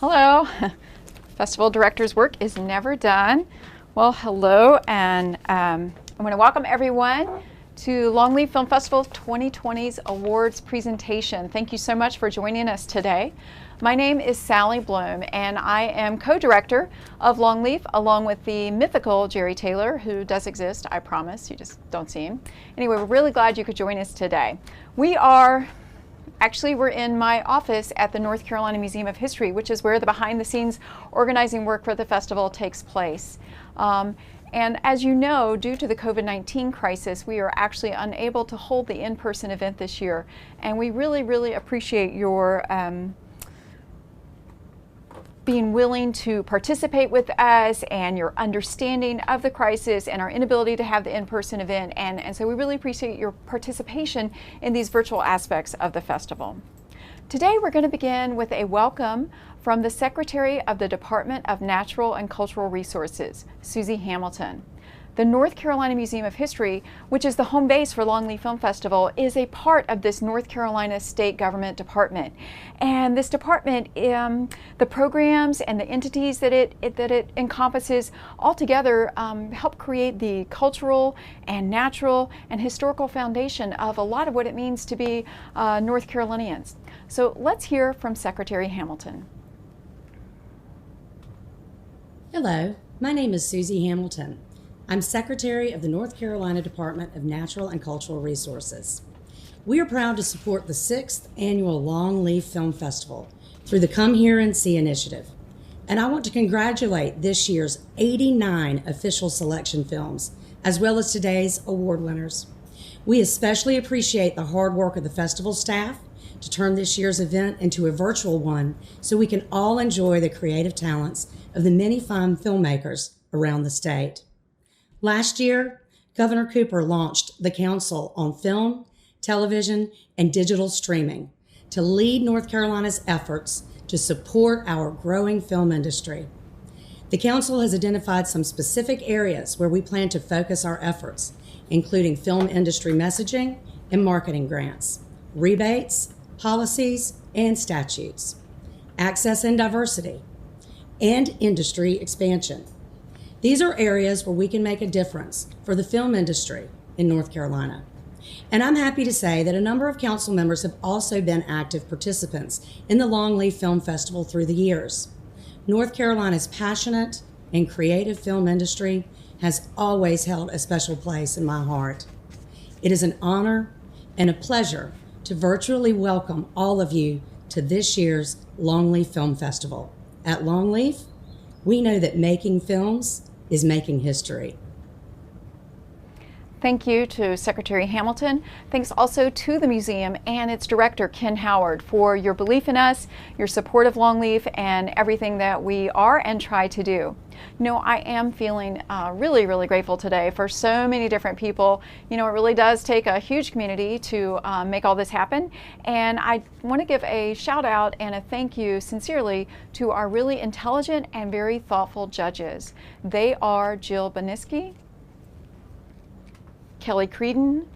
Hello. Festival director's work is never done. Well, hello, and I'm going to welcome everyone to Longleaf Film Festival 2020's awards presentation. Thank you so much for joining us today. My name is Sally Bloom, and I am co-director of Longleaf along with the mythical Jerry Taylor, who does exist, I promise. You just don't see him. Anyway, we're really glad you could join us today. Actually, we're in my office at the North Carolina Museum of History, which is where the behind-the-scenes organizing work for the festival takes place. And as you know, due to the COVID-19 crisis, we are actually unable to hold the in-person event this year. And we really, really appreciate your being willing to participate with us and your understanding of the crisis and our inability to have the in-person event. And so we really appreciate your participation in these virtual aspects of the festival. Today we're going to begin with a welcome from the Secretary of the Department of Natural and Cultural Resources, Susie Hamilton. The North Carolina Museum of History, which is the home base for Longleaf Film Festival, is a part of this North Carolina state government department. And this department, the programs and the entities that it encompasses altogether help create the cultural and natural and historical foundation of a lot of what it means to be North Carolinians. So let's hear from Secretary Hamilton. Hello, my name is Susie Hamilton. I'm Secretary of the North Carolina Department of Natural and Cultural Resources. We are proud to support the 6th annual Longleaf Film Festival through the Come Here and See initiative. And I want to congratulate this year's 89 official selection films, as well as today's award winners. We especially appreciate the hard work of the festival staff to turn this year's event into a virtual one so we can all enjoy the creative talents of the many fine filmmakers around the state. Last year, Governor Cooper launched the Council on Film, Television, and Digital Streaming to lead North Carolina's efforts to support our growing film industry. The Council has identified some specific areas where we plan to focus our efforts, including film industry messaging and marketing grants, rebates, policies, and statutes, access and diversity, and industry expansion. These are areas where we can make a difference for the film industry in North Carolina. And I'm happy to say that a number of council members have also been active participants in the Longleaf Film Festival through the years. North Carolina's passionate and creative film industry has always held a special place in my heart. It is an honor and a pleasure to virtually welcome all of you to this year's Longleaf Film Festival. At Longleaf, we know that making films is making history. Thank you to Secretary Hamilton. Thanks also to the museum and its director, Ken Howard, for your belief in us, your support of Longleaf, and everything that we are and try to do. You know, I am feeling really, really grateful today for so many different people. You know, it really does take a huge community to make all this happen. And I want to give a shout out and a thank you sincerely to our really intelligent and very thoughtful judges. They are Jill Baniski, Kelly Creedon,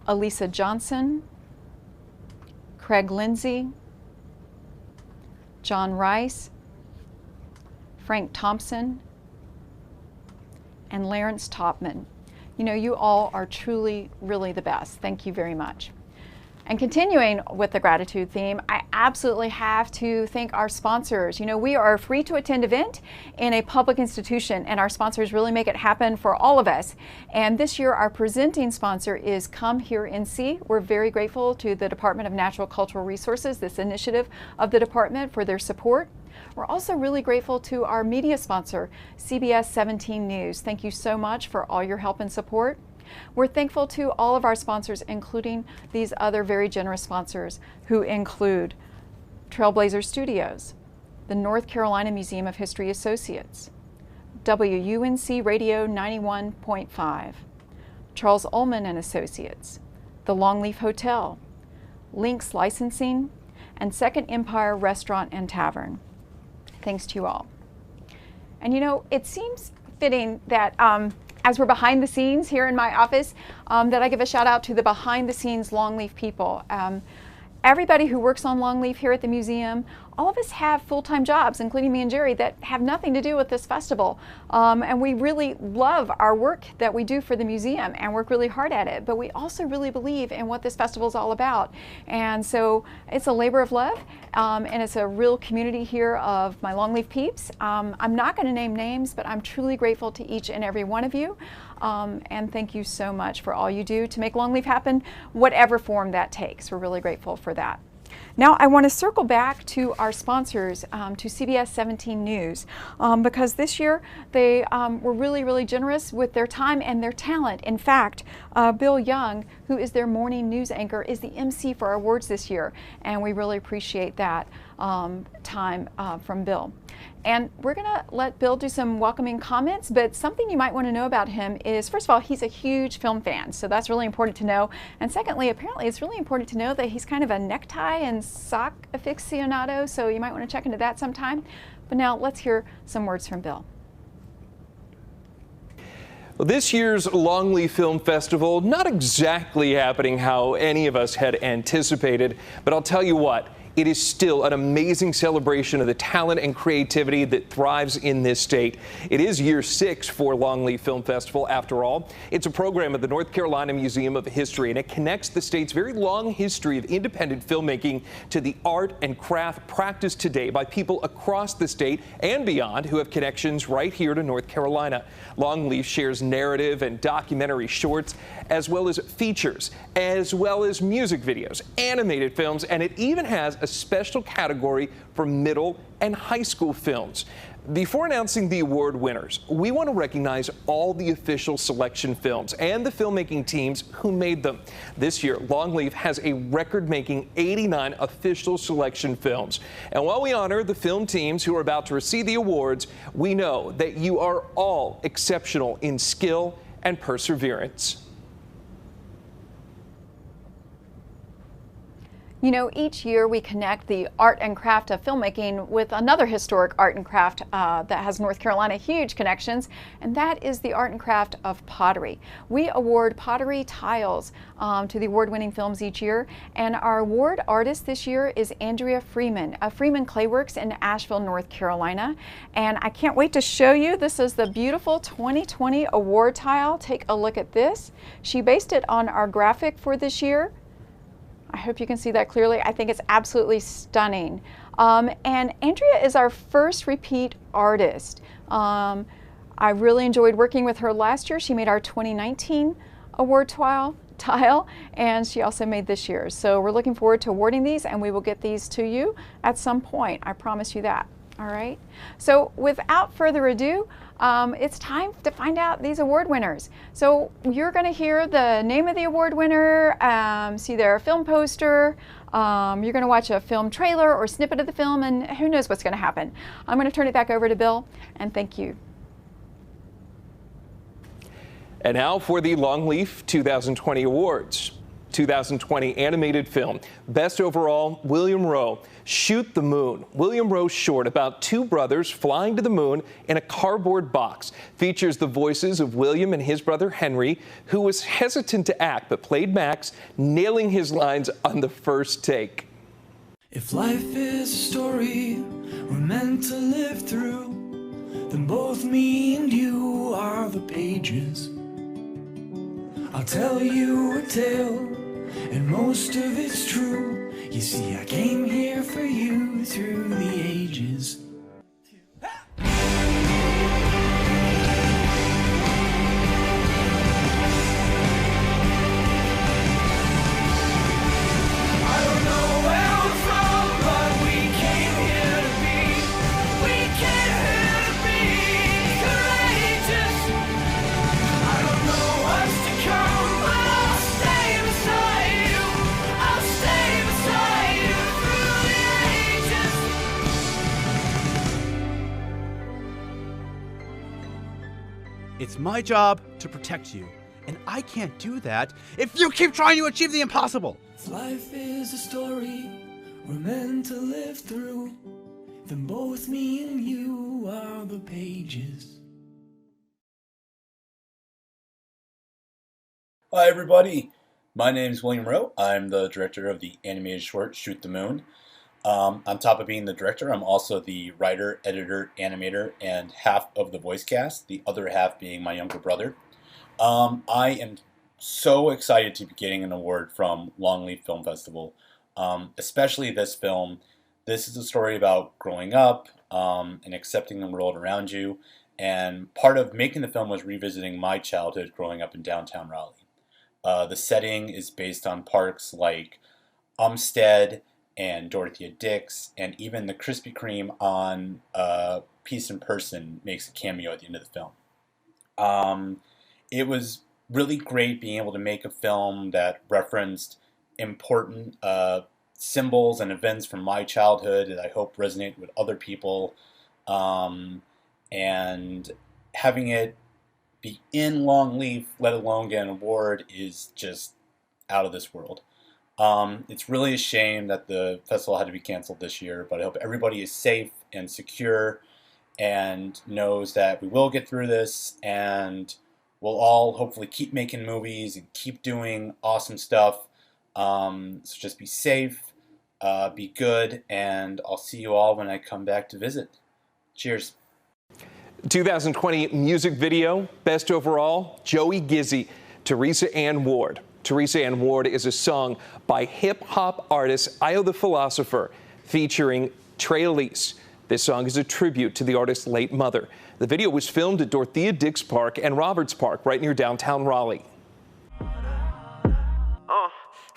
Elisa Johnson, Craig Lindsay, John Rice, Frank Thompson, and Lawrence Topman. You know, you all are truly, really the best. Thank you very much. And continuing with the gratitude theme, I absolutely have to thank our sponsors. You know, we are a free to attend event in a public institution, and our sponsors really make it happen for all of us. And this year, our presenting sponsor is Come Here and See. We're very grateful to the Department of Natural Cultural Resources, this initiative of the department, for their support. We're also really grateful to our media sponsor, CBS 17 News. Thank you so much for all your help and support. We're thankful to all of our sponsors, including these other very generous sponsors, who include Trailblazer Studios, the North Carolina Museum of History Associates, WUNC Radio 91.5, Charles Ullman and Associates, the Longleaf Hotel, Lynx Licensing, and Second Empire Restaurant and Tavern. Thanks to you all. And you know, it seems fitting that as we're behind the scenes here in my office, that I give a shout out to the behind the scenes Longleaf people. Everybody who works on Longleaf here at the museum, all of us have full-time jobs, including me and Jerry, that have nothing to do with this festival. And we really love our work that we do for the museum and work really hard at it. But we also really believe in what this festival is all about. And so it's a labor of love, and it's a real community here of my Longleaf peeps. I'm not going to name names, but I'm truly grateful to each and every one of you. And thank you so much for all you do to make Longleaf happen, whatever form that takes. We're really grateful for that. Now I want to circle back to our sponsors, to CBS 17 News, because this year they were really generous with their time and their talent. In fact, Bill Young, who is their morning news anchor, is the MC for our awards this year, and we really appreciate that time from Bill. And we're going to let Bill do some welcoming comments, but something you might want to know about him is, first of all, he's a huge film fan, so that's really important to know. And secondly, apparently it's really important to know that he's kind of a necktie and sock aficionado, so you might want to check into that sometime. But now let's hear some words from Bill. Well, this year's Longleaf Film Festival, not exactly happening how any of us had anticipated, but I'll tell you what, it is still an amazing celebration of the talent and creativity that thrives in this state. It is year 6 for Longleaf Film Festival, after all. It's a program at the North Carolina Museum of History, and it connects the state's very long history of independent filmmaking to the art and craft practiced today by people across the state and beyond who have connections right here to North Carolina. Longleaf shares narrative and documentary shorts, as well as features, as well as music videos, animated films, and it even has a special category for middle and high school films. Before announcing the award winners, we want to recognize all the official selection films and the filmmaking teams who made them. This year, Longleaf has a record-making 89 official selection films. And while we honor the film teams who are about to receive the awards, we know that you are all exceptional in skill and perseverance. You know, each year we connect the art and craft of filmmaking with another historic art and craft that has North Carolina huge connections, and that is the art and craft of pottery. We award pottery tiles to the award-winning films each year, and our award artist this year is Andrea Freeman of Freeman Clayworks in Asheville, North Carolina. And I can't wait to show you. This is the beautiful 2020 award tile. Take a look at this. She based it on our graphic for this year. I hope you can see that clearly. I think it's absolutely stunning. And Andrea is our first repeat artist. I really enjoyed working with her last year. She made our 2019 award tile, and she also made this year's. So we're looking forward to awarding these, and we will get these to you at some point. I promise you that. All right. So without further ado, it's time to find out these award winners. So you're going to hear the name of the award winner, see their film poster, you're going to watch a film trailer or snippet of the film, and who knows what's going to happen. I'm going to turn it back over to Bill, and thank you. And now for the Longleaf 2020 awards. 2020 animated film. Best overall, William Rowe, Shoot the Moon. William Rowe's short about two brothers flying to the moon in a cardboard box features the voices of William and his brother Henry, who was hesitant to act but played Max, nailing his lines on the first take. If life is a story we're meant to live through, then both me and you are the pages. I'll tell you a tale, and most of it's true. You see, I came here for you through the ages. It's my job to protect you, and I can't do that if you keep trying to achieve the impossible. If life is a story we're meant to live through, then both me and you are the pages. Hi everybody, my name is William Rowe. I'm the director of the animated short Shoot the Moon. On top of being the director, I'm also the writer, editor, animator, and half of the voice cast, the other half being my younger brother. I am so excited to be getting an award from Longleaf Film Festival, especially this film. This is a story about growing up and accepting the world around you, and part of making the film was revisiting my childhood growing up in downtown Raleigh. The setting is based on parks like Umstead and Dorothea Dix, and even the Krispy Kreme on Peace in Person makes a cameo at the end of the film. It was really great being able to make a film that referenced important symbols and events from my childhood that I hope resonate with other people. And having it be in Longleaf, let alone get an award, is just out of this world. It's really a shame that the festival had to be canceled this year, but I hope everybody is safe and secure and knows that we will get through this, and we'll all hopefully keep making movies and keep doing awesome stuff. So just be safe, be good, and I'll see you all when I come back to visit. Cheers. 2020 music video, best overall, Joey Gizzy, Teresa Ann Ward. Teresa Ann Ward is a song by hip-hop artist Io the Philosopher, featuring Trey Elise. This song is a tribute to the artist's late mother. The video was filmed at Dorothea Dix Park and Roberts Park, right near downtown Raleigh.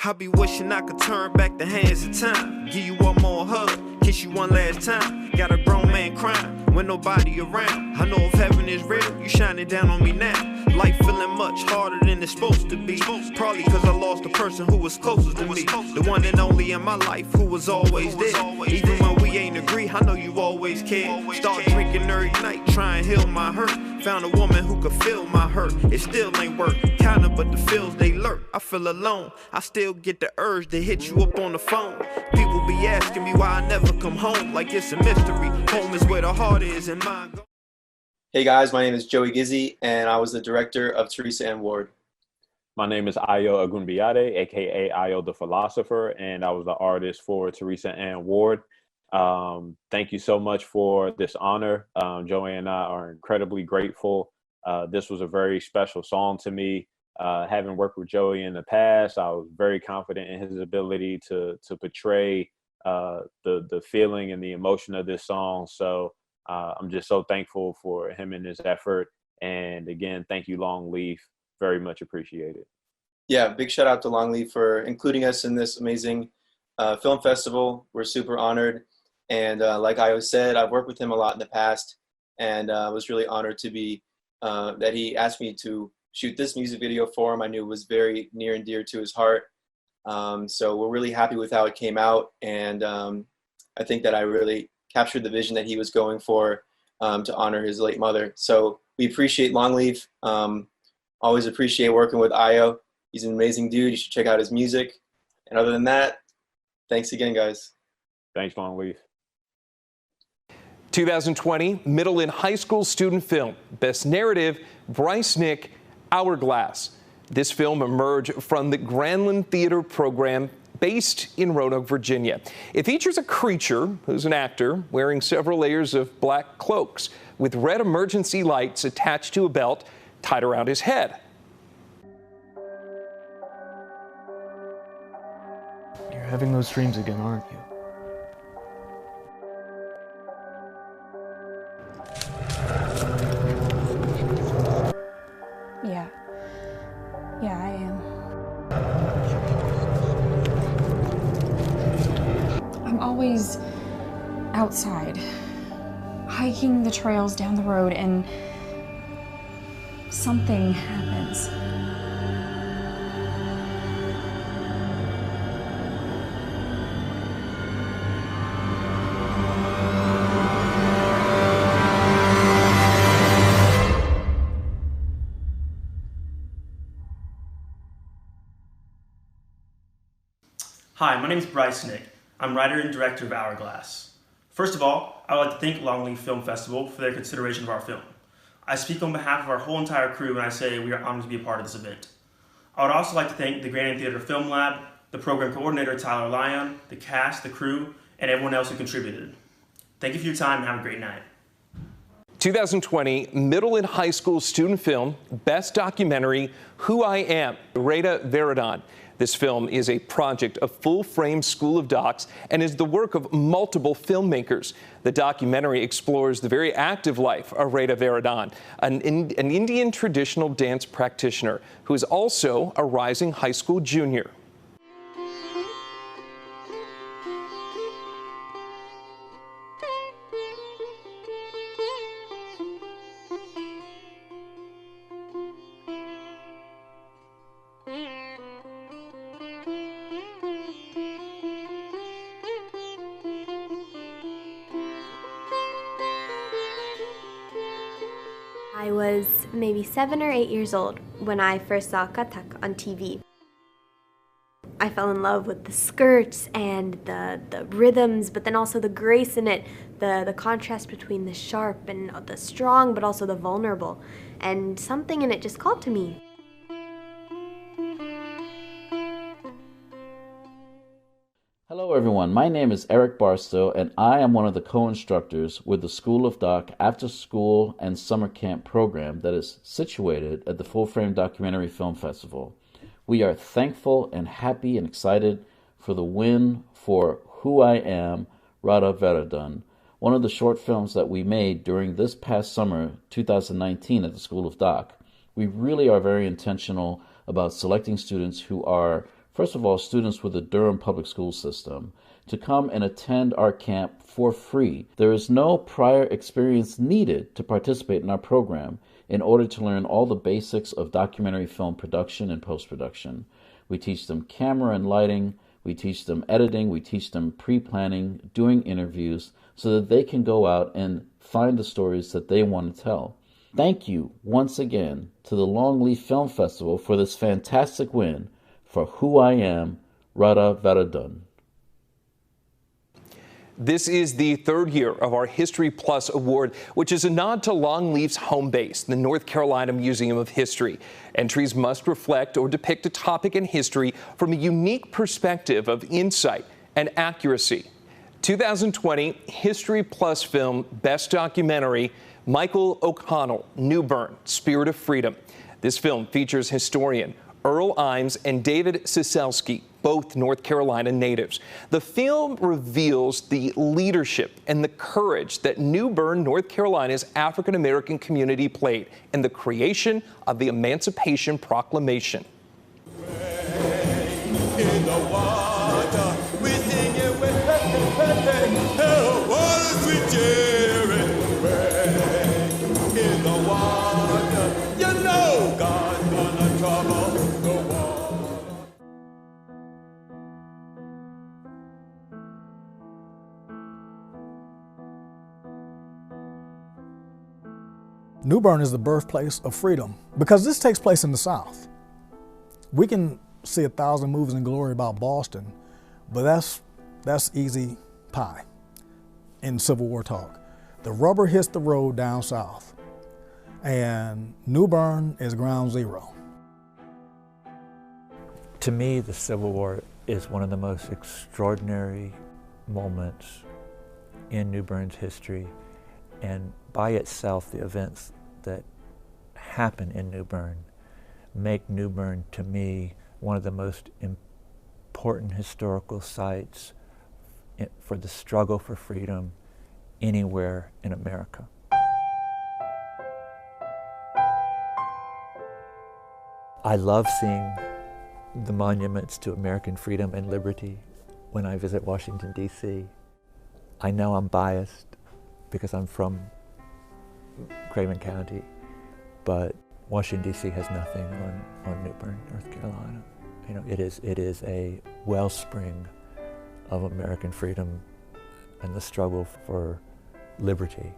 I be wishing I could turn back the hands of time, give you one more hug, kiss you one last time. Got a grown man crying when nobody around. I know if heaven is real, you shining down on me now. Life feeling much harder than it's supposed to be. Probably cause I lost the person who was closest to me. The one and only in my life who was always there. Even when we ain't agree, I know you always care. Start drinking every night, try and heal my hurt. Found a woman who could feel my hurt. It still ain't work, kinda, but the feels they lurk. I feel alone, I still get the urge to hit you up on the phone. People be asking me why I never come home, like it's a mystery. Home is where the heart is and mine goes. Hey guys, my name is Joey Gizzy, and I was the director of Teresa Ann Ward. My name is Ayo Agunbiyade, aka Ayo the Philosopher, and I was the artist for Teresa Ann Ward. Thank you so much for this honor. Joey and I are incredibly grateful. This was a very special song to me. Having worked with Joey in the past, I was very confident in his ability to portray the feeling and the emotion of this song. So I'm just so thankful for him and his effort. And again, thank you, Longleaf. Very much appreciated. Yeah, big shout out to Longleaf for including us in this amazing film festival. We're super honored. And like I always said, I've worked with him a lot in the past, and I was really honored to be, that he asked me to shoot this music video for him. I knew it was very near and dear to his heart. So we're really happy with how it came out. And I think that I really captured the vision that he was going for to honor his late mother. So we appreciate Longleaf. Always appreciate working with Ayo. He's an amazing dude. You should check out his music. And other than that, thanks again, guys. Thanks, Longleaf. 2020 middle and high school student film, Best Narrative, Bryce Nick, Hourglass. This film emerged from the Granlund Theater program based in Roanoke, Virginia. It features a creature who's an actor wearing several layers of black cloaks with red emergency lights attached to a belt tied around his head. You're having those dreams again, aren't you? Yeah, I am. I'm always outside, hiking the trails down the road, and something happens. Hi, my name is Bryce Nick. I'm writer and director of Hourglass. First of all, I would like to thank Longleaf Film Festival for their consideration of our film. I speak on behalf of our whole entire crew when I say we are honored to be a part of this event. I would also like to thank the Granlund Theater Film Lab, the program coordinator Tyler Lyon, the cast, the crew, and everyone else who contributed. Thank you for your time and have a great night. 2020 middle and high school student film, Best Documentary, Who I Am, Reda Veradon. This film is a project of Full Frame School of Docs and is the work of multiple filmmakers. The documentary explores the very active life of Reda Veradon, an Indian traditional dance practitioner who is also a rising high school junior. I was maybe 7 or 8 years old when I first saw Kathak on TV. I fell in love with the skirts and the rhythms, but then also the grace in it, the contrast between the sharp and the strong, but also the vulnerable. And something in it just called to me. Hello everyone, my name is Eric Barstow and I am one of the co-instructors with the School of Doc After School and Summer Camp program that is situated at the Full Frame Documentary Film Festival. We are thankful and happy and excited for the win for Who I Am, Reda Veradon, one of the short films that we made during this past summer, 2019 at the School of Doc. We really are very intentional about selecting students who are, first of all, students with the Durham Public School System, to come and attend our camp for free. There is no prior experience needed to participate in our program in order to learn all the basics of documentary film production and post-production. We teach them camera and lighting, we teach them editing, we teach them pre-planning, doing interviews, so that they can go out and find the stories that they want to tell. Thank you once again to the Longleaf Film Festival for this fantastic win for Who I Am, Reda Veradon. This is the third year of our History Plus Award, which is a nod to Longleaf's home base, the North Carolina Museum of History. Entries must reflect or depict a topic in history from a unique perspective of insight and accuracy. 2020 History Plus film Best Documentary, Michael O'Connell, New Bern, Spirit of Freedom. This film features historian Earl Imes and David Siselski, both North Carolina natives. The film reveals the leadership and the courage that New Bern, North Carolina's African-American community played in the creation of the Emancipation Proclamation. In the water, we sing it with sweet Jerry. In the water, you know God's gonna trouble the water. New Bern is the birthplace of freedom because this takes place in the South. We can see 1,000 movies in glory about Boston, but that's easy pie in Civil War talk. The rubber hits the road down south, and New Bern is ground zero. To me, the Civil War is one of the most extraordinary moments in New Bern's history, and by itself, the events that happen in New Bern make New Bern, to me, one of the most important historical sites for the struggle for freedom anywhere in America. I love seeing the monuments to American freedom and liberty when I visit Washington, D.C. I know I'm biased because I'm from Craven County, but Washington, D.C. has nothing on New Bern, North Carolina. You know, it is a wellspring of American freedom and the struggle for liberty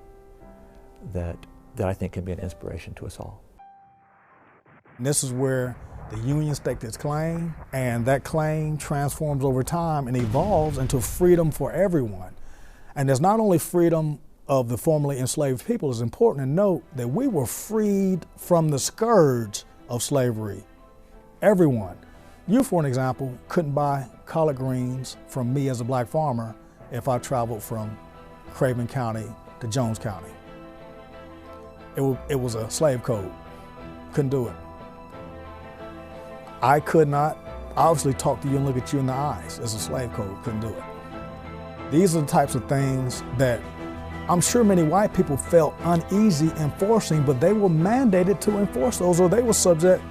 that I think can be an inspiration to us all. And this is where the Union staked its claim, and that claim transforms over time and evolves into freedom for everyone. And there's not only freedom of the formerly enslaved people. It's important to note that we were freed from the scourge of slavery. Everyone. You, for an example, couldn't buy collard greens from me as a black farmer if I traveled from Craven County to Jones County. It was a slave code. Couldn't do it. I could not obviously talk to you and look at you in the eyes. It's a slave code. Couldn't do it. These are the types of things that I'm sure many white people felt uneasy enforcing, but they were mandated to enforce those, or they were subject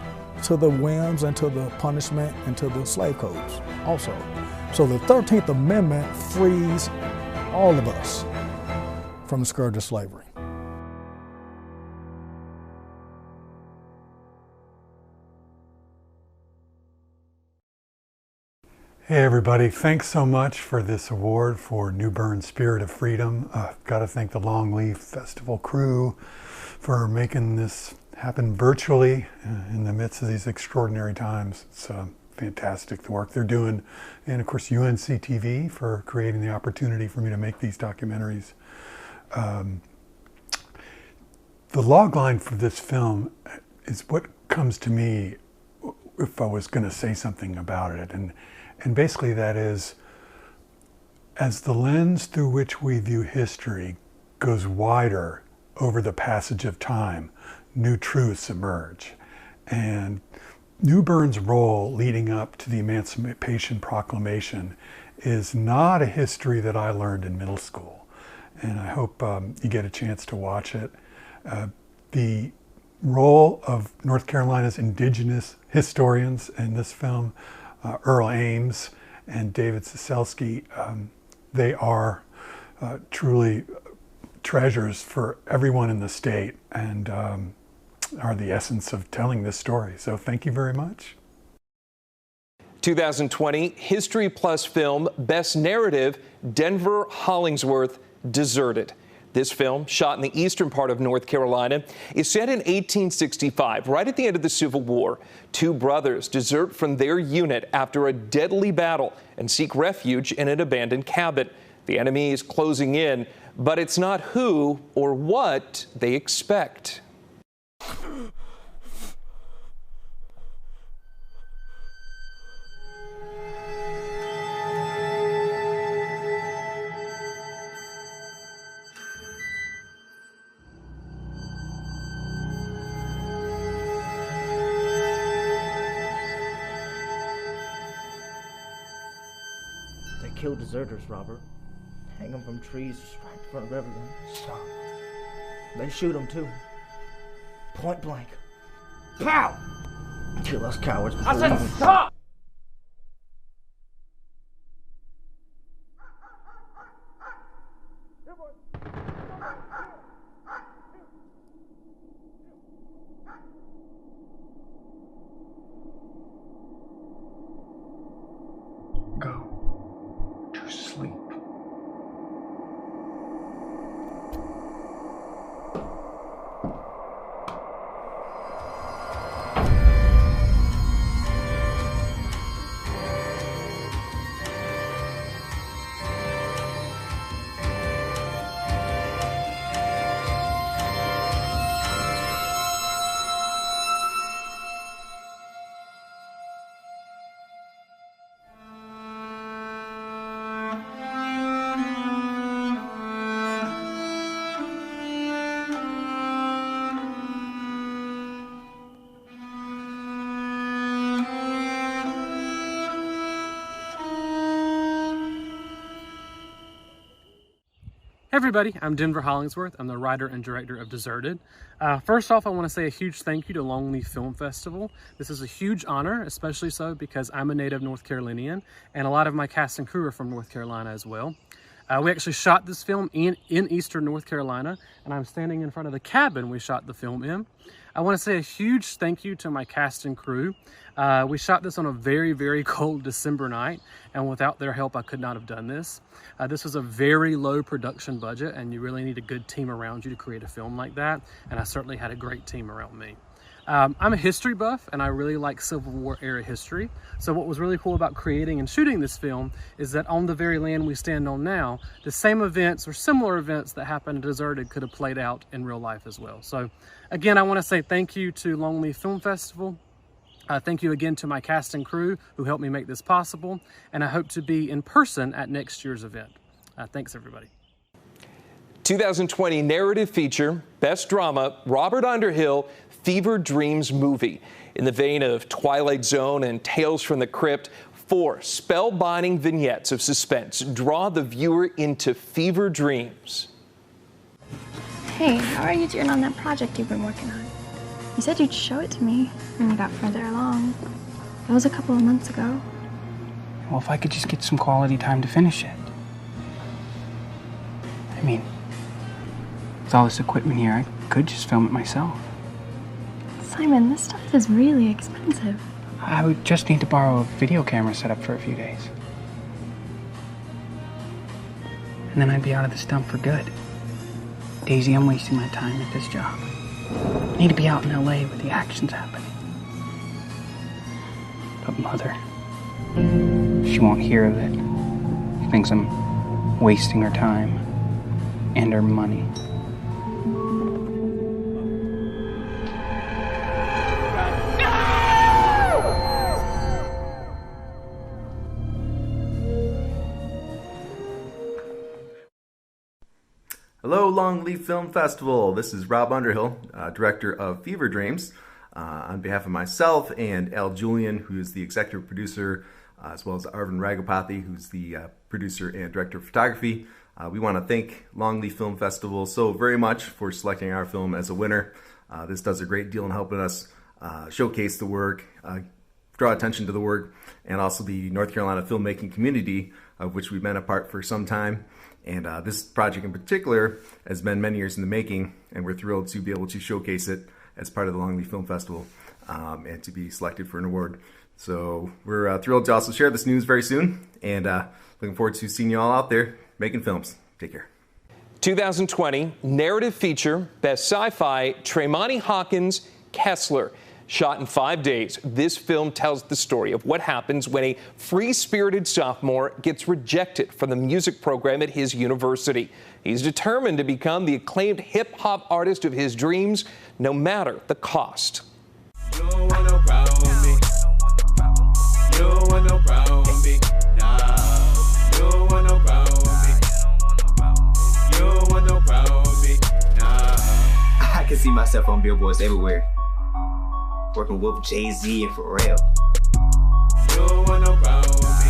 to the whims and to the punishment and to the slave codes also. So the 13th Amendment frees all of us from the scourge of slavery. Hey everybody, thanks so much for this award for New Bern Spirit of Freedom. Got to thank the Longleaf Festival crew for making this happen virtually in the midst of these extraordinary times. It's fantastic, the work they're doing. And of course UNC TV for creating the opportunity for me to make these documentaries. The log line for this film is what comes to me if I was going to say something about it. And basically that is, as the lens through which we view history goes wider over the passage of time, new truths emerge. And New Bern's role leading up to the Emancipation Proclamation is not a history that I learned in middle school. And I hope you get a chance to watch it. The role of North Carolina's indigenous historians in this film, Earl Ames and David Siselski, they are truly treasures for everyone in the state and are the essence of telling this story. So thank you very much. 2020 History Plus film Best Narrative, Denver Hollingsworth, Deserted. This film, shot in the eastern part of North Carolina, is set in 1865, right at the end of the Civil War. Two brothers desert from their unit after a deadly battle and seek refuge in an abandoned cabin. The enemy is closing in, but it's not who or what they expect. They kill deserters, Robert. Hang them from trees right in front of everyone. Stop. They shoot them too. Point blank. Pow! Kill us cowards. I said stop! Go to sleep. Hey everybody, I'm Denver Hollingsworth. I'm the writer and director of Deserted. First off, I want to say a huge thank you to Longleaf Film Festival. This is a huge honor, especially so because I'm a native North Carolinian and a lot of my cast and crew are from North Carolina as well. We actually shot this film in eastern North Carolina, and I'm standing in front of the cabin we shot the film in. I want to say a huge thank you to my cast and crew. We shot this on a very, very cold December night, and without their help, I could not have done this. This was a very low production budget, and you really need a good team around you to create a film like that, and I certainly had a great team around me. I'm a history buff, and I really like Civil War era history. So what was really cool about creating and shooting this film is that on the very land we stand on now, the same events or similar events that happened in Deserted could have played out in real life as well. So again, I want to say thank you to Longleaf Film Festival. Thank you again to my cast and crew who helped me make this possible, and I hope to be in person at next year's event. Thanks, everybody. 2020 narrative feature, Best Drama, Robert Underhill, Fever Dreams movie. In the vein of Twilight Zone and Tales from the Crypt, 4 spellbinding vignettes of suspense draw the viewer into fever dreams. Hey, how are you doing on that project you've been working on? You said you'd show it to me when you got further along. That was a couple of months ago. Well, if I could just get some quality time to finish it. I mean, with all this equipment here, I could just film it myself. Simon, this stuff is really expensive. I would just need to borrow a video camera set up for a few days. And then I'd be out of this dump for good. Daisy, I'm wasting my time at this job. I need to be out in LA where the action's happening. But Mother, she won't hear of it. She thinks I'm wasting her time and her money. Hello, Longleaf Film Festival. This is Rob Underhill, director of Fever Dreams. On behalf of myself and Al Julian, who is the executive producer, as well as Arvind Ragapathy, who's the producer and director of photography, we want to thank Longleaf Film Festival so very much for selecting our film as a winner. This does a great deal in helping us showcase the work, draw attention to the work, and also the North Carolina filmmaking community, of which we've been a part for some time. And this project in particular has been many years in the making, and we're thrilled to be able to showcase it as part of the Longleaf Film Festival and to be selected for an award. So we're thrilled to also share this news very soon, and looking forward to seeing you all out there making films. Take care. 2020 narrative feature, Best Sci-Fi, Tremonti Hawkins, Kessler. Shot in 5 days, this film tells the story of what happens when a free-spirited sophomore gets rejected from the music program at his university. He's determined to become the acclaimed hip-hop artist of his dreams, no matter the cost. You don't want no problem with me. You don't want no problem with me. Nah. You don't want no problem with me. You don't want no problem with me. Nah. I can see myself on billboards everywhere. Working with Jay-Z and Pharrell. You don't want no problem with me.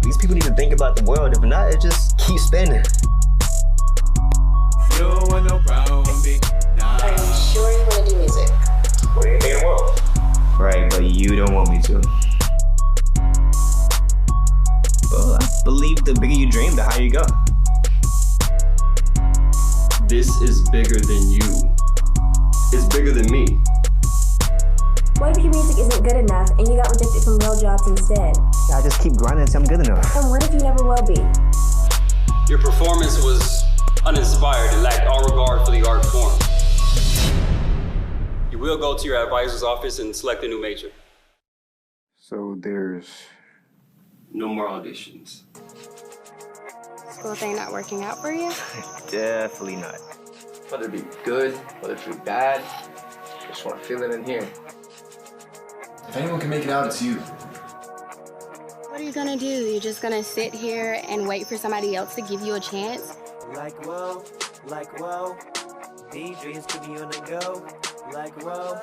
These people need to think about the world. If not, it just keep spinning. You don't want no problem with me. Nah. Are you sure you want to do music? What do you think in the world? Right, but you don't want me to. Well, I believe the bigger you dream, the higher you go. This is bigger than you. It's bigger than me. What if your music isn't good enough and you got rejected from real jobs instead? I just keep grinding until I'm good enough. And what if you never will be? Your performance was uninspired and lacked all regard for the art form. You will go to your advisor's office and select a new major. So there's no more auditions. School thing not working out for you? Definitely not. whether it be good, whether it be bad, I just want to feel it in here. If anyone can make it out, it's you. What are you gonna do? You're just gonna sit here and wait for somebody else to give you a chance? Like whoa, these dreams put me on the go. Like whoa,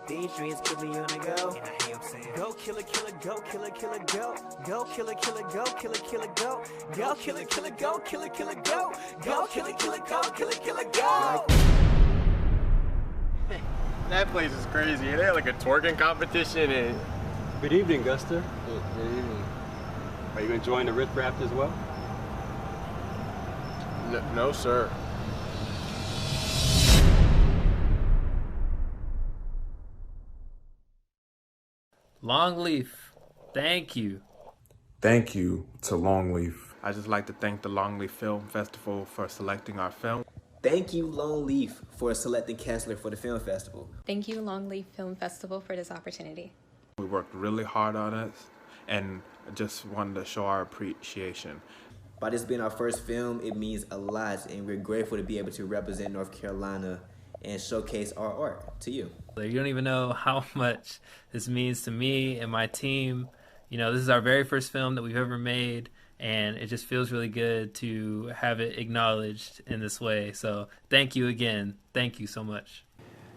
these dreams put me on the go. And I hear him saying, go killer, killer, go killer, killer, go. Go killer, killer, go killer, killer, go. Go killer, killer, go killer, killer, go. Go killer, killer, go killer, killer, go. That place is crazy. They had like a twerking competition and... Good evening, Guster. Good evening. Are you enjoying the riff raft as well? No, sir. Longleaf, thank you. Thank you to Longleaf. I'd just like to thank the Longleaf Film Festival for selecting our film. Thank you, Longleaf, for selecting Kessler for the film festival. Thank you, Longleaf Film Festival, for this opportunity. We worked really hard on it and just wanted to show our appreciation. By this being our first film, it means a lot, and we're grateful to be able to represent North Carolina and showcase our art to you. You don't even know how much this means to me and my team. You know, this is our very first film that we've ever made, and it just feels really good to have it acknowledged in this way. So thank you again. Thank you so much.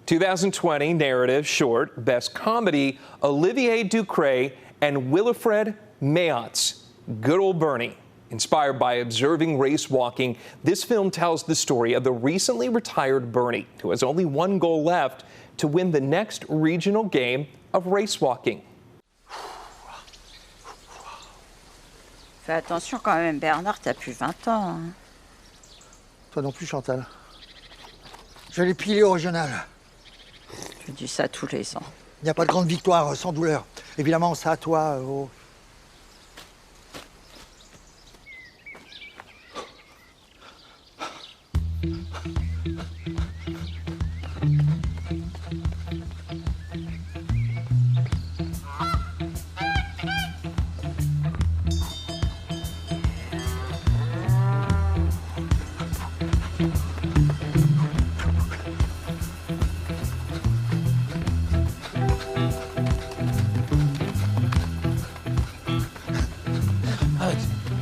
2020 narrative short, Best Comedy, Olivier Ducret and Wilfred Mayot's Good Old Bernie. Inspired by observing race walking, this film tells the story of the recently retired Bernie, who has only one goal left: to win the next regional game of race walking. Fais attention quand même, Bernard, t'as plus 20 ans. Hein. Toi non plus, Chantal. Je l'ai pilé au régional. Tu dis ça tous les ans. Il n'y a pas de grande victoire sans douleur. Évidemment, ça à toi.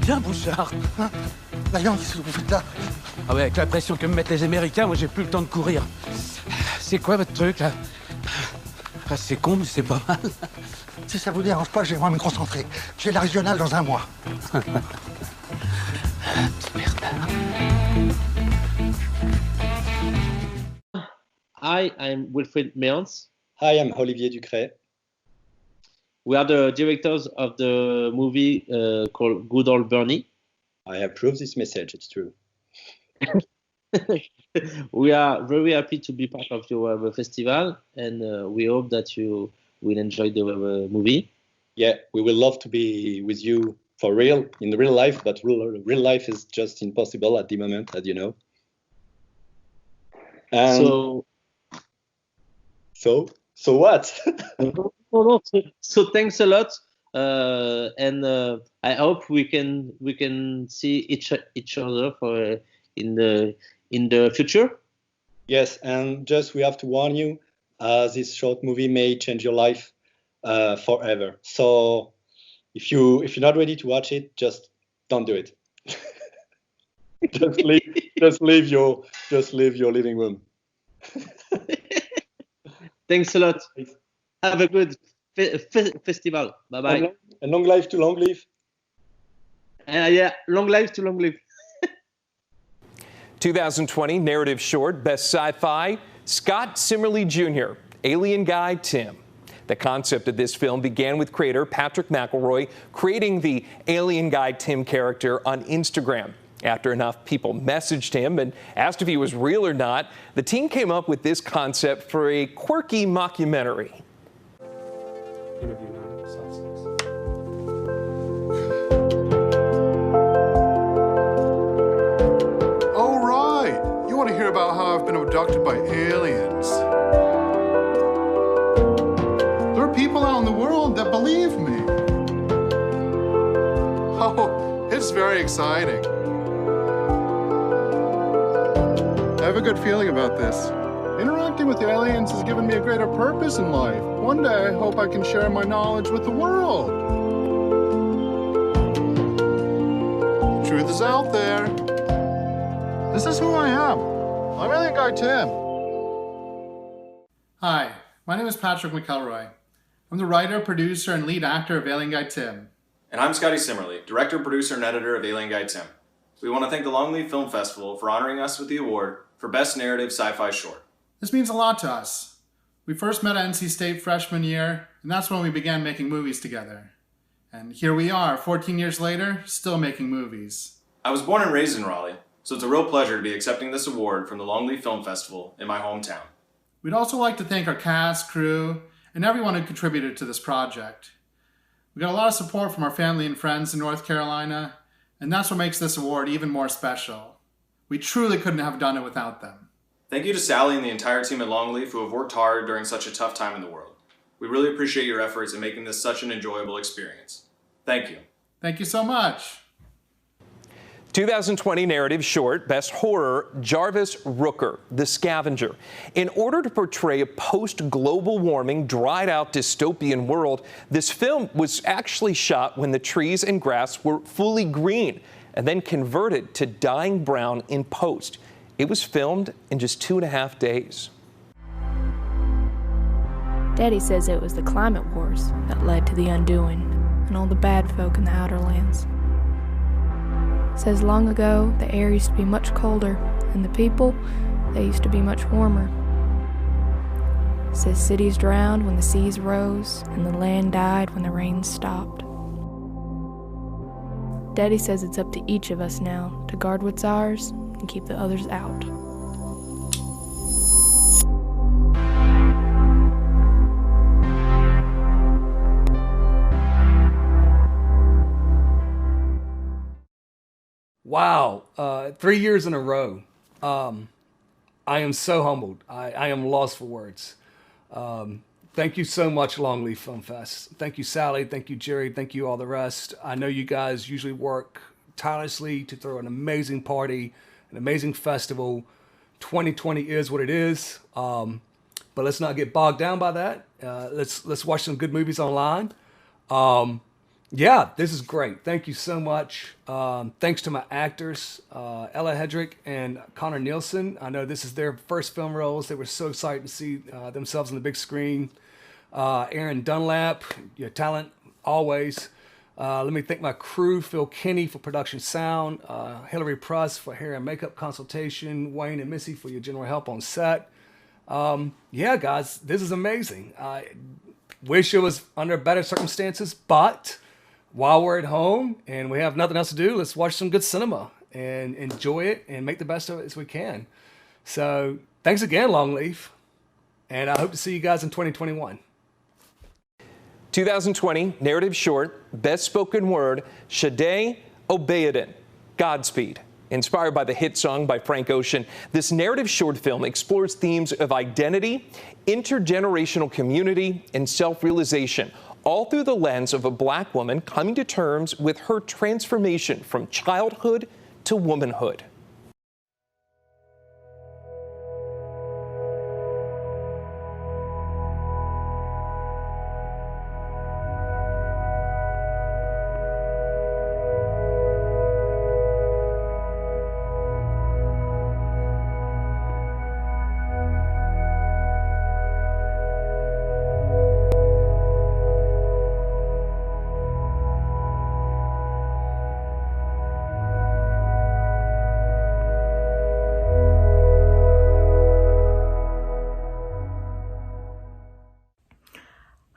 Tiens, Bouchard. Hein? Voyons, qu'est-ce que vous faites là? Ah ouais, avec la pression que me mettent les Américains, moi j'ai plus le temps de courir. C'est quoi votre truc là? Ah, c'est con, mais c'est pas mal. Si ça vous dérange pas, je vais vraiment me concentrer. J'ai la régionale dans un mois. Hi, I'm Wilfred Mayence. Hi, I'm Olivier Ducret. We are the directors of the movie called Good Old Bernie. I approve this message, it's true. We are very happy to be part of your festival, and we hope that you will enjoy the movie. Yeah, we will love to be with you for real, in the real life, but real life is just impossible at the moment, as you know. And so what? So thanks a lot, and I hope we can see each other for in the future. Yes, and just we have to warn you, this short movie may change your life forever. So if you're not ready to watch it, just don't do it. just leave your living room. Thanks a lot. Have a good festival. Bye bye. And long life to Longleaf. Yeah, long life to Longleaf. 2020 narrative short, Best Sci-Fi, Scott Simmerly Jr., Alien Guy Tim. The concept of this film began with creator Patrick McElroy creating the Alien Guy Tim character on Instagram. After enough people messaged him and asked if he was real or not, the team came up with this concept for a quirky mockumentary. Oh, right. You want to hear about how I've been abducted by aliens. There are people out in the world that believe me. Oh, it's very exciting. I have a good feeling about this. Interacting with aliens has given me a greater purpose in life. One day I hope I can share my knowledge with the world. The truth is out there. This is who I am. I'm Alien Guy Tim. Hi, my name is Patrick McElroy. I'm the writer, producer, and lead actor of Alien Guy Tim. And I'm Scotty Simmerly, director, producer, and editor of Alien Guy Tim. We want to thank the Longleaf Film Festival for honoring us with the award for Best Narrative Sci-Fi Short. This means a lot to us. We first met at NC State freshman year, and that's when we began making movies together. And here we are, 14 years later, still making movies. I was born and raised in Raleigh, so it's a real pleasure to be accepting this award from the Longleaf Film Festival in my hometown. We'd also like to thank our cast, crew, and everyone who contributed to this project. We got a lot of support from our family and friends in North Carolina, and that's what makes this award even more special. We truly couldn't have done it without them. Thank you to Sally and the entire team at Longleaf who have worked hard during such a tough time in the world. We really appreciate your efforts in making this such an enjoyable experience. Thank you. Thank you so much. 2020 narrative short, Best Horror, Jarvis Rooker, The Scavenger. In order to portray a post-global warming, dried-out dystopian world, this film was actually shot when the trees and grass were fully green and then converted to dying brown in post. It was filmed in just 2.5 days. Daddy says it was the climate wars that led to the undoing and all the bad folk in the outer lands. Says long ago the air used to be much colder and the people, they used to be much warmer. Says cities drowned when the seas rose and the land died when the rains stopped. Daddy says it's up to each of us now to guard what's ours and keep the others out. Wow, 3 years in a row. I am so humbled. I am lost for words. Thank you so much, Longleaf Film Fest. Thank you, Sally. Thank you, Jerry. Thank you, all the rest. I know you guys usually work tirelessly to throw an amazing party, an amazing festival. 2020 is what it is, but let's not get bogged down by that. Let's watch some good movies online. Yeah, this is great. Thank you so much. Thanks to my actors, Ella Hedrick and Connor Nielsen. I know this is their first film roles. They were so excited to see themselves on the big screen. Aaron Dunlap, your talent, always. Let me thank my crew, Phil Kinney for production sound, Hillary Pruss for hair and makeup consultation, Wayne and Missy for your general help on set. Yeah, guys, this is amazing. I wish it was under better circumstances, but while we're at home and we have nothing else to do, let's watch some good cinema and enjoy it and make the best of it as we can. So thanks again, Longleaf, and I hope to see you guys in 2021. 2020 narrative short, Best Spoken Word, Shade Obeidin, Godspeed. Inspired by the hit song by Frank Ocean, this narrative short film explores themes of identity, intergenerational community, and self-realization, all through the lens of a Black woman coming to terms with her transformation from childhood to womanhood.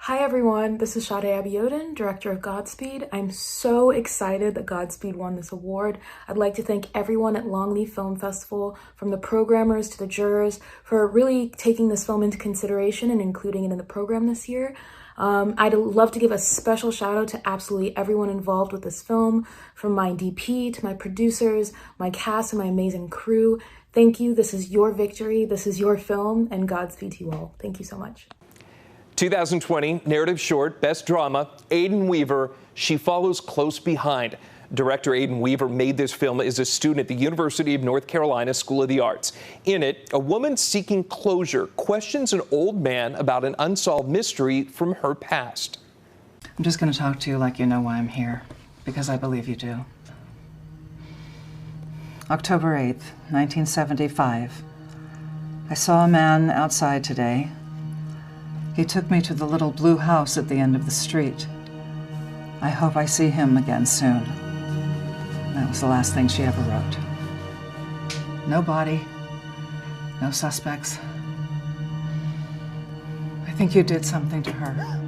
Hi everyone, this is Sade Abiodun, director of Godspeed. I'm so excited that Godspeed won this award. I'd like to thank everyone at Longleaf Film Festival, from the programmers to the jurors, for really taking this film into consideration and including it in the program this year. I'd love to give a special shout out to absolutely everyone involved with this film, from my DP to my producers, my cast, and my amazing crew. Thank you. This is your victory. This is your film, and Godspeed to you all. Thank you so much. 2020 narrative short, Best Drama, Aidan Weaver, She Follows Close Behind. Director Aidan Weaver made this film as a student at the University of North Carolina School of the Arts. In it, a woman seeking closure questions an old man about an unsolved mystery from her past. I'm just going to talk to you like you know why I'm here, because I believe you do. October 8th, 1975. I saw a man outside today. He took me to the little blue house at the end of the street. I hope I see him again soon. That was the last thing she ever wrote. No body, no suspects. I think you did something to her.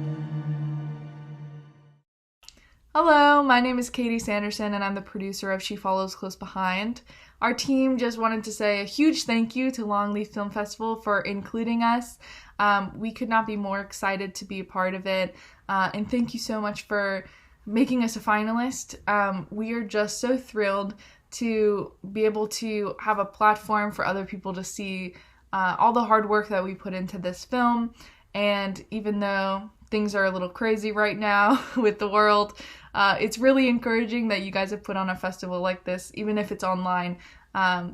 Hello, my name is Katie Sanderson and I'm the producer of She Follows Close Behind. Our team just wanted to say a huge thank you to Longleaf Film Festival for including us. We could not be more excited to be a part of it, and thank you so much for making us a finalist. We are just so thrilled to be able to have a platform for other people to see all the hard work that we put into this film. And even though things are a little crazy right now with the world. It's really encouraging that you guys have put on a festival like this, even if it's online,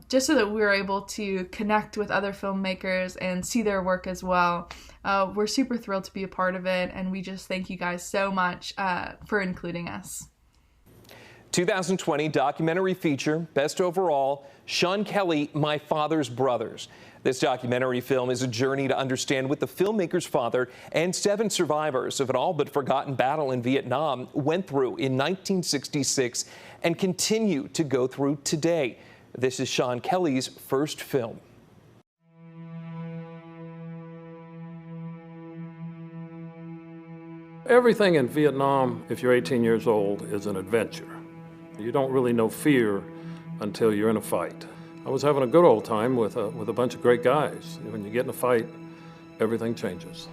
just so that we're able to connect with other filmmakers and see their work as well. We're super thrilled to be a part of it, and we just thank you guys so much for including us. 2020 documentary feature, Best Overall, Sean Kelly, My Father's Brothers. This documentary film is a journey to understand what the filmmaker's father and 7 survivors of an all but forgotten battle in Vietnam went through in 1966 and continue to go through today. This is Sean Kelly's first film. Everything in Vietnam, if you're 18 years old, is an adventure. You don't really know fear until you're in a fight. I was having a good old time with a bunch of great guys. When you get in a fight, everything changes.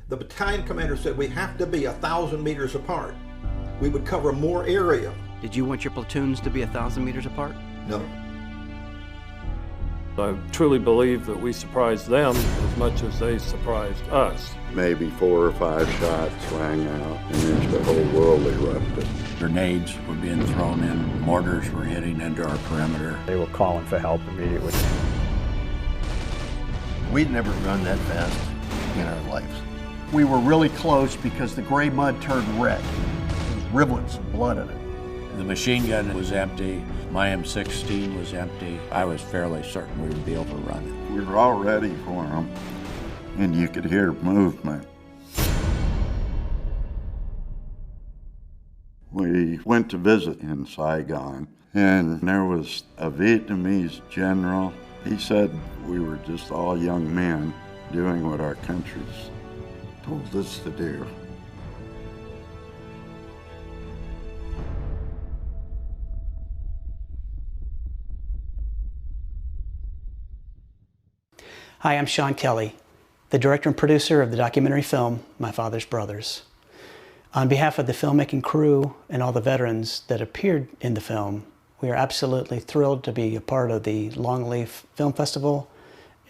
The battalion commander said we have to be 1,000 meters apart. We would cover more area. Did you want your platoons to be 1,000 meters apart? No. I truly believe that we surprised them as much as they surprised us. Maybe 4 or 5 shots rang out, and then the whole world erupted. Grenades were being thrown in, mortars were hitting into our perimeter. They were calling for help immediately. We'd never run that fast in our lives. We were really close because the gray mud turned red. There was rivulets of blood in it. The machine gun was empty. My M16 was empty. I was fairly certain we would be able to run it. We were all ready for them, and you could hear movement. We went to visit in Saigon, and there was a Vietnamese general. He said we were just all young men doing what our country's told us to do. Hi, I'm Sean Kelly, the director and producer of the documentary film, My Father's Brothers. On behalf of the filmmaking crew and all the veterans that appeared in the film, we are absolutely thrilled to be a part of the Longleaf Film Festival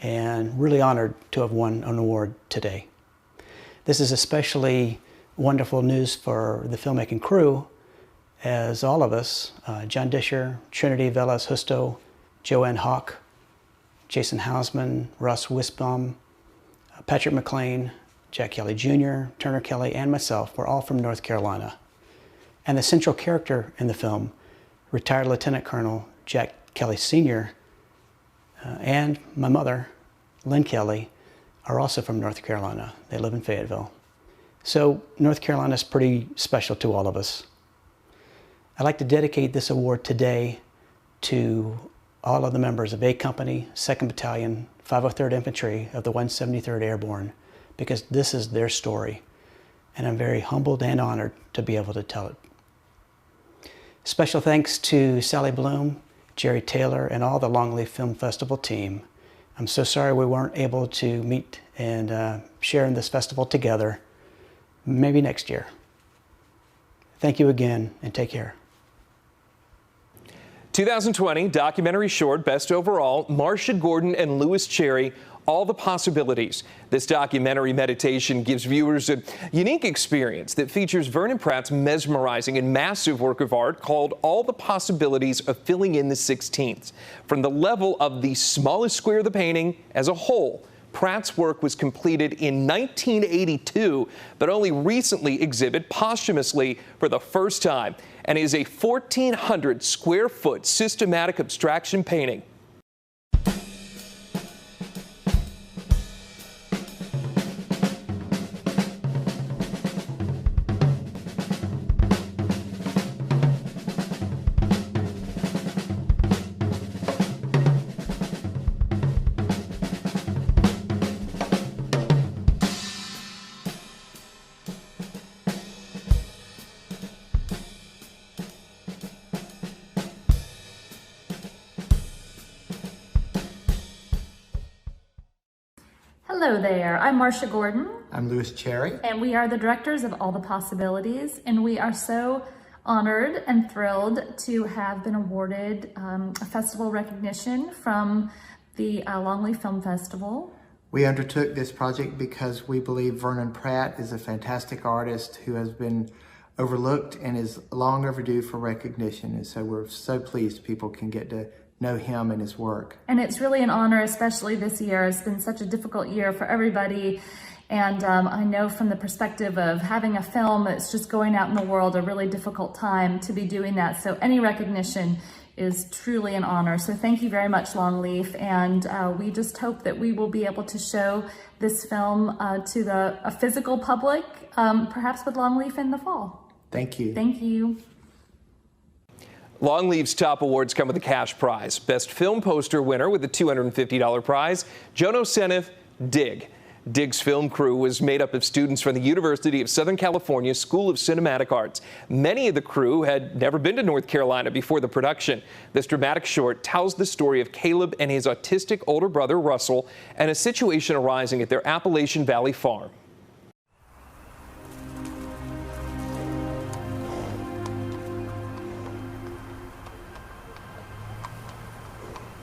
and really honored to have won an award today. This is especially wonderful news for the filmmaking crew, as all of us, John Disher, Trinity Velez Justo, Joanne Hawk, Jason Hausman, Russ Wisbaum, Patrick McLean, Jack Kelly Jr., Turner Kelly, and myself were all from North Carolina. And the central character in the film, retired Lieutenant Colonel Jack Kelly Sr., and my mother, Lynn Kelly, are also from North Carolina. They live in Fayetteville. So North Carolina is pretty special to all of us. I'd like to dedicate this award today to all of the members of A Company, 2nd Battalion, 503rd Infantry of the 173rd Airborne, because this is their story, and I'm very humbled and honored to be able to tell it. Special thanks to Sally Bloom, Jerry Taylor, and all the Longleaf Film Festival team. I'm so sorry we weren't able to meet and share in this festival together. Maybe next year. Thank you again, and take care. 2020 documentary short, Best Overall, Marcia Gordon and Lewis Cherry, All the Possibilities. This documentary meditation gives viewers a unique experience that features Vernon Pratt's mesmerizing and massive work of art called All the Possibilities of Filling in the 16th. From the level of the smallest square of the painting as a whole, Pratt's work was completed in 1982, but only recently exhibited posthumously for the first time, and is a 1,400 square foot systematic abstraction painting. Hello there, I'm Marcia Gordon. I'm Lewis Cherry. And we are the directors of All the Possibilities, and we are so honored and thrilled to have been awarded a festival recognition from the Longleaf Film Festival. We undertook this project because we believe Vernon Pratt is a fantastic artist who has been overlooked and is long overdue for recognition. And so we're so pleased people can get to know him and his work. And it's really an honor, especially this year. It's been such a difficult year for everybody. And I know from the perspective of having a film that's just going out in the world, a really difficult time to be doing that. So any recognition is truly an honor. So thank you very much, Longleaf. And we just hope that we will be able to show this film to a physical public, perhaps with Longleaf in the fall. Thank you. Thank you. Longleaf's top awards come with a cash prize. Best Film Poster winner with a $250 prize, Jono Senef, Dig. Dig's film crew was made up of students from the University of Southern California School of Cinematic Arts. Many of the crew had never been to North Carolina before the production. This dramatic short tells the story of Caleb and his autistic older brother, Russell, and a situation arising at their Appalachian Valley farm.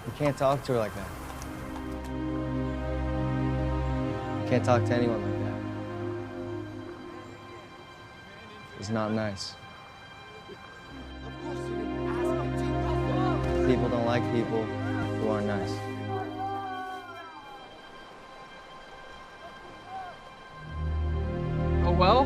You can't talk to her like that. You can't talk to anyone like that. It's not nice. People don't like people who aren't nice. Oh well?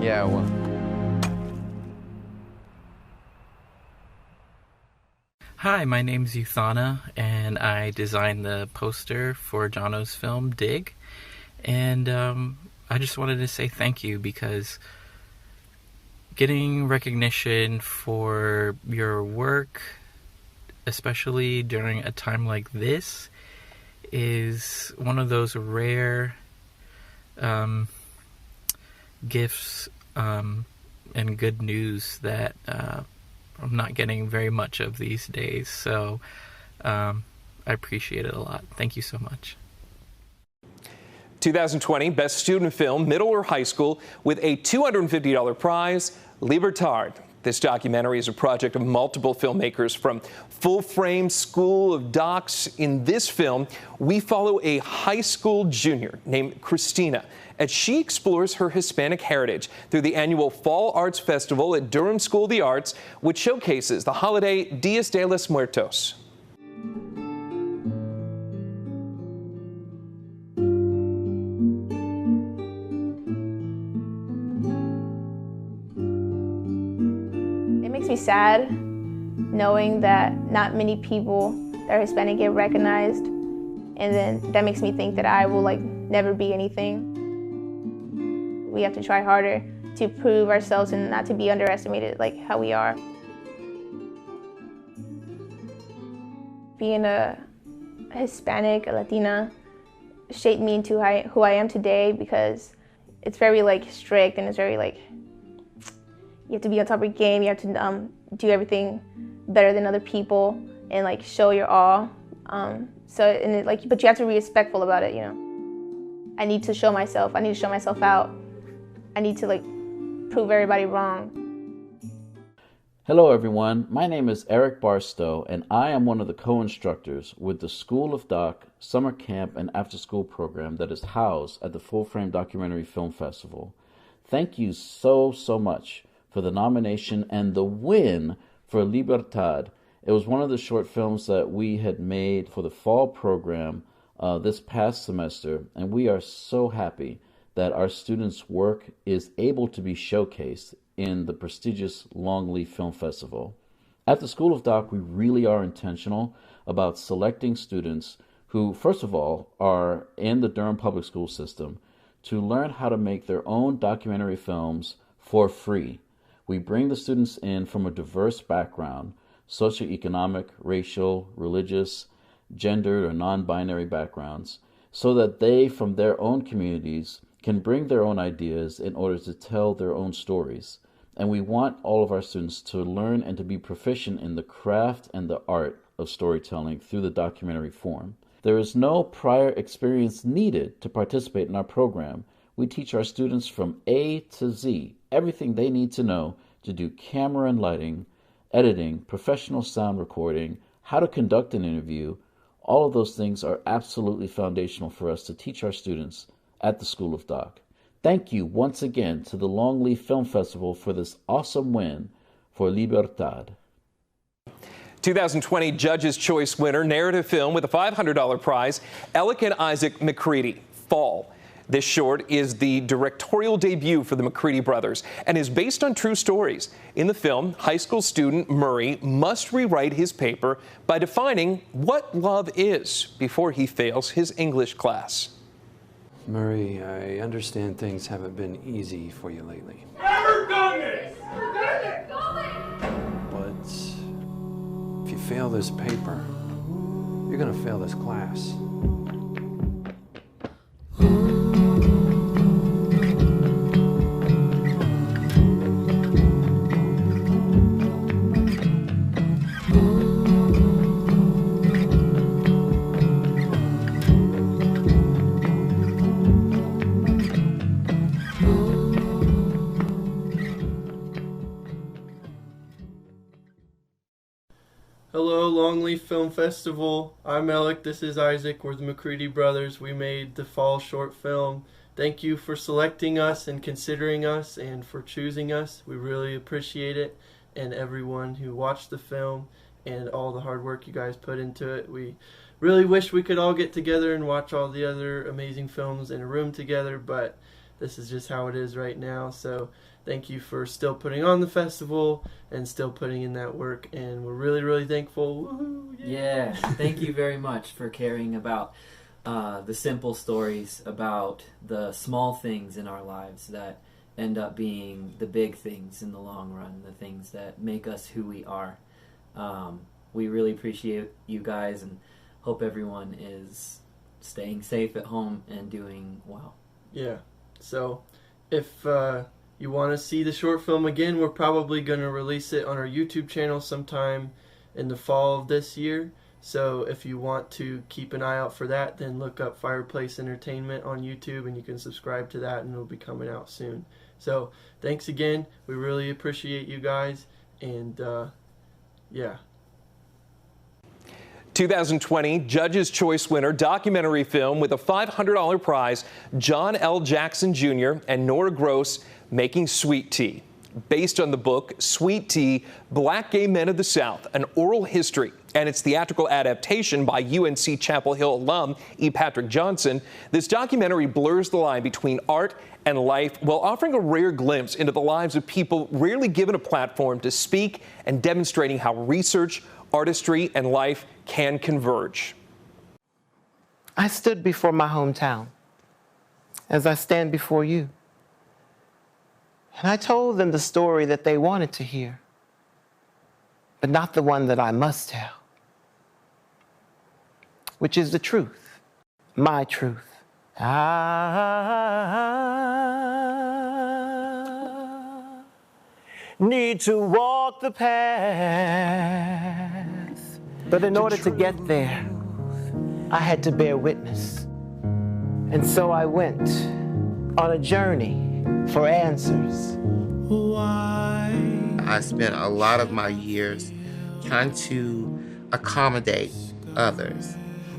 Yeah, well. Hi, my name's Yuthana, and I designed the poster for Jono's film, Dig. And I just wanted to say thank you, because getting recognition for your work, especially during a time like this, is one of those rare gifts and good news that I'm not getting very much of these days. So I appreciate it a lot. Thank you so much. 2020 Best Student Film, Middle or High School, with a $250 prize, Libertad. This documentary is a project of multiple filmmakers from Full Frame School of Docs. In this film, we follow a high school junior named Christina as she explores her Hispanic heritage through the annual Fall Arts Festival at Durham School of the Arts, which showcases the holiday Dias de los Muertos. It makes me sad knowing that not many people that are Hispanic get recognized, and then that makes me think that I will never be anything. We have to try harder to prove ourselves and not to be underestimated like how we are. Being a Hispanic, a Latina, shaped me into who I am today, because it's very strict, and it's very you have to be on top of your game. You have to do everything better than other people and show your all. But you have to be respectful about it, you know. I need to show myself. I need to show myself out. I need to prove everybody wrong. Hello everyone, my name is Eric Barstow, and I am one of the co-instructors with the School of Doc summer camp and after-school program that is housed at the Full Frame Documentary Film Festival. Thank you so much for the nomination and the win for Libertad. It was one of the short films that we had made for the fall program this past semester, and we are so happy that our students' work is able to be showcased in the prestigious Longleaf Film Festival. At the School of Doc, we really are intentional about selecting students who, first of all, are in the Durham public school system to learn how to make their own documentary films for free. We bring the students in from a diverse background, socioeconomic, racial, religious, gendered, or non-binary backgrounds, so that they, from their own communities, can bring their own ideas in order to tell their own stories. And we want all of our students to learn and to be proficient in the craft and the art of storytelling through the documentary form. There is no prior experience needed to participate in our program. We teach our students from A to Z everything they need to know to do camera and lighting, editing, professional sound recording, how to conduct an interview. All of those things are absolutely foundational for us to teach our students at the School of Doc. Thank you once again to the Longleaf Film Festival for this awesome win for Libertad. 2020 Judges' Choice winner, narrative film with a $500 prize, Alec and Isaac McCready, Fall. This short is the directorial debut for the McCready brothers and is based on true stories. In the film, high school student Murray must rewrite his paper by defining what love is before he fails his English class. Murray, I understand things haven't been easy for you lately. Never done this! But if you fail this paper, you're gonna fail this class. Hello, Longleaf Film Festival. I'm Alec, this is Isaac. We're the McCready brothers. We made the fall short film. Thank you for selecting us and considering us and for choosing us. We really appreciate it, and everyone who watched the film and all the hard work you guys put into it. We really wish we could all get together and watch all the other amazing films in a room together, but this is just how it is right now. So thank you for still putting on the festival and still putting in that work, and we're really, really thankful. Woohoo! Yeah, thank you very much for caring about the simple stories, about the small things in our lives that end up being the big things in the long run, the things that make us who we are. We really appreciate you guys and hope everyone is staying safe at home and doing well. Yeah, so if you want to see the short film again, we're probably going to release it on our YouTube channel sometime in the fall of this year. So if you want to keep an eye out for that, then look up Fireplace Entertainment on YouTube and you can subscribe to that, and it'll be coming out soon. So thanks again. We really appreciate you guys, and yeah. 2020 Judges' Choice winner, documentary film with a $500 prize, John L. Jackson Jr. and Nora Gross, Making Sweet Tea. Based on the book Sweet Tea, Black Gay Men of the South, an oral history, and its theatrical adaptation by UNC Chapel Hill alum E. Patrick Johnson, this documentary blurs the line between art and life while offering a rare glimpse into the lives of people rarely given a platform to speak and demonstrating how research, artistry, and life can converge. I stood before my hometown as I stand before you. And I told them the story that they wanted to hear, but not the one that I must tell, which is the truth, my truth. I need to walk the path, but in order to get there, I had to bear witness. And so I went on a journey for answers. I spent a lot of my years trying to accommodate others.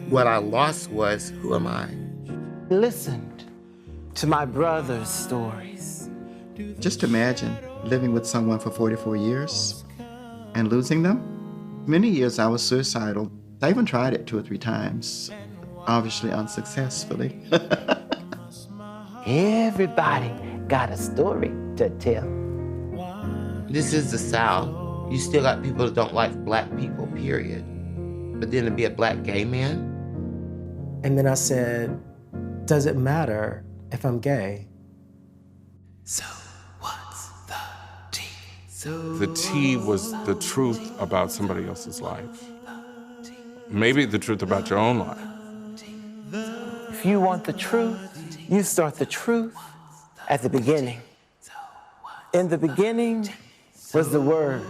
What I lost was, who am I? Listened to my brother's stories. Just imagine living with someone for 44 years and losing them. Many years I was suicidal. I even tried it 2 or 3 times, obviously unsuccessfully. Everybody got a story to tell. This is the South. You still got people that don't like black people, period. But then to be a black gay man? And then I said, does it matter if I'm gay? So what's the tea? The tea was the truth about somebody else's life. Maybe the truth about your own life. If you want the truth, you start the truth at the beginning. In the beginning was the Word,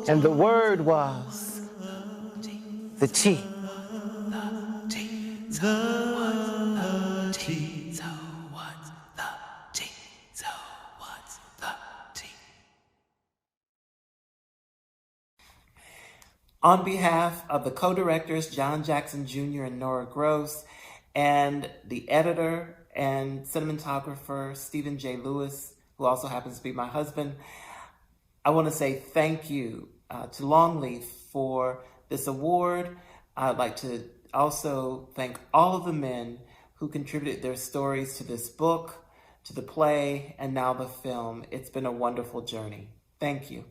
and the Word was The T. On behalf of the co-directors, John Jackson Jr. and Nora Gross, and the editor and cinematographer, Stephen J. Lewis, who also happens to be my husband, I want to say thank you to Longleaf for this award. I'd like to also thank all of the men who contributed their stories to this book, to the play, and now the film. It's been a wonderful journey. Thank you.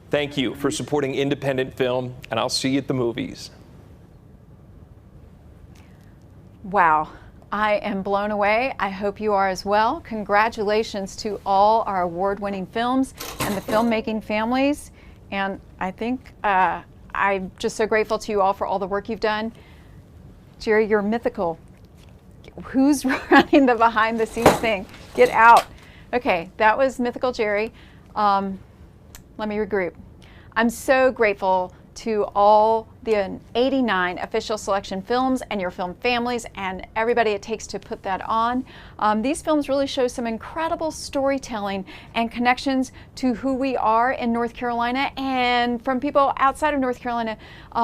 Thank you for supporting independent film, and I'll see you at the movies. Wow, I am blown away. I hope you are as well. Congratulations to all our award-winning films and the filmmaking families. And I think I'm just so grateful to you all for all the work you've done. Jerry, you're mythical. Who's running the behind-the-scenes thing? Get out. Okay, that was Mythical Jerry. Let me regroup. I'm so grateful to all the 89 official selection films and your film families and everybody it takes to put that on. These films really show some incredible storytelling and connections to who we are in North Carolina, and from people outside of North Carolina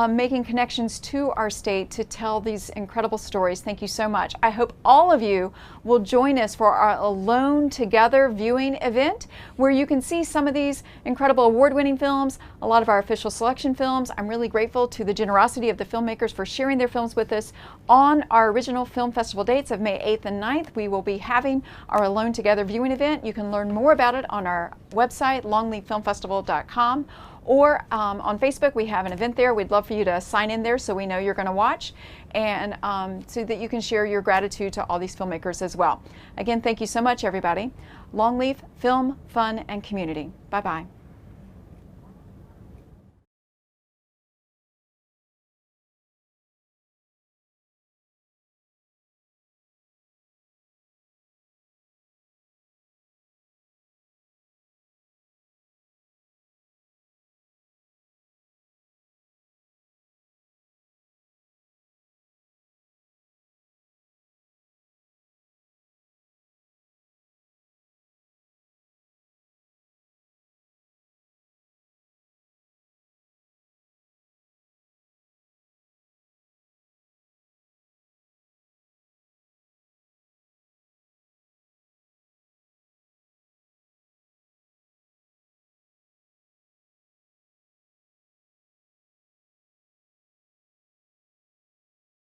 making connections to our state to tell these incredible stories. Thank you so much. I hope all of you will join us for our Alone Together viewing event, where you can see some of these incredible award-winning films, a lot of our official selection films. I'm really grateful to the generosity of the filmmakers for sharing their films with us. On our original film festival dates of May 8th and 9th, we will be having our Alone Together viewing event. You can learn more about it on our website, longleaffilmfestival.com, or on Facebook. We have an event there. We'd love for you to sign in there so we know you're going to watch, and so that you can share your gratitude to all these filmmakers as well. Again, thank you so much, everybody. Longleaf, film, fun, and community. Bye-bye.